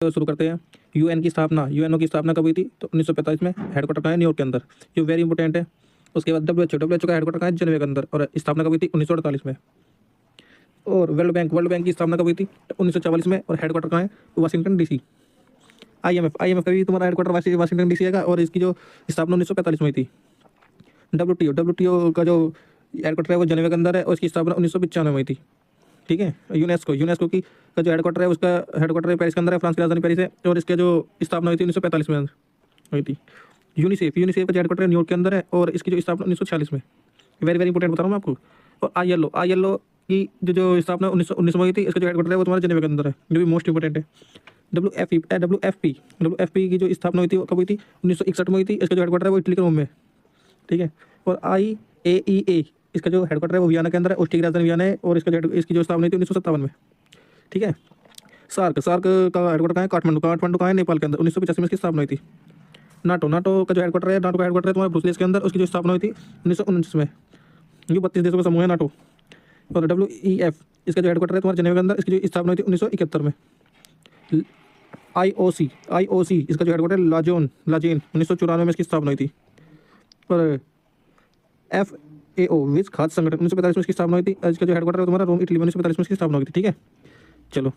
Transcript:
तो शुरू करते हैं। यूएन की स्थापना, यूएनओ की स्थापना कब हुई थी? तो 1945 में। हेडक्वार्टर कहाँ है? न्यूयॉर्क के अंदर, जो वेरी इंपॉर्टेंट है। उसके बाद डब्ल्यूएचओ का हेडक्वार्टर कहाँ है? जेनेवा के अंदर, और स्थापना कब हुई थी? 1948 में। और वर्ल्ड बैंक की स्थापना कब हुई थी? 1944 में, और हेडक्वार्टर कहाँ है? Washington DC. आईएमएफ का भी तुम्हारा हेडक्वार्टर वाशिंगटन डीसी है, और इसकी जो स्थापना 1945 में हुई थी। डब्ल्यूटीओ का जो हेडक्वार्टर है वो जेनेवा के अंदर है, और इसकी स्थापना 1995 में हुई थी। ठीक है। यूनेस्को की का जो हेडक्वार्टर है, उसका हेडक्वार्टर है पेरिस के अंदर है, फ्रांस की राजधानी पेरिस है, और इसके जो स्थापना हुई थी 1945 में हुई थी। यूनिसेफ का जो हेडक्वार्टर है न्यूयॉर्क के अंदर है, और इसकी जो स्थापना 1946 में। वेरी वेरी इंपॉर्टेंट बता रहा हूँ मैं आपको। और आई एल ओ की जो स्थापना 1919 में हुई थी, इसका जो हेडक्वार्टर है वो तुम्हारा जेनेवा के अंदर है, जो भी मोस्ट इंपॉर्टेंट है। डब्ल्यू एफ पी की जो स्थापना हुई थी वो कब हुई थी? 1961 में हुई थी। इसका जो हेडक्वार्टर है वो इटली के रोम में है। ठीक है। और IAEA, इसका जो हेडक्वार्टर है वो वियना के अंदर है, ऑस्ट्रिया की राजधानी वियना है, और इसकी जो स्थापना हुई थी 1957 में। ठीक है। सार्क का हेडक्वार्टर कहाँ है? काठमांडू कहाँ है? नेपाल के अंदर। 1985 में इसकी स्थापना हुई थी। नाटो का जो हेडक्वार्टर है, तुम्हारा ब्रुसेल्स के अंदर, उसकी जो स्थापना हुई थी 1949 में। ये 32 देशों का समूह है नाटो। और WEF, इसका जो हेडक्वार्टर है तुम्हारे जेनेवा के अंदर, इसकी जो स्थापना हुई थी 1971 में। IOC, इसका जो हेडक्वार्टर है लाजेन 1994 में इसकी स्थापना हुई थी। और FAO, विश्व खाद्य संगठन, 1945 में इसकी स्थापना हुई थी। इसका जो हेडक्वार्टर है तुम्हारा रोम, इटली में, 1945 में इसकी स्थापना हुई थी। ठीक है। चलो।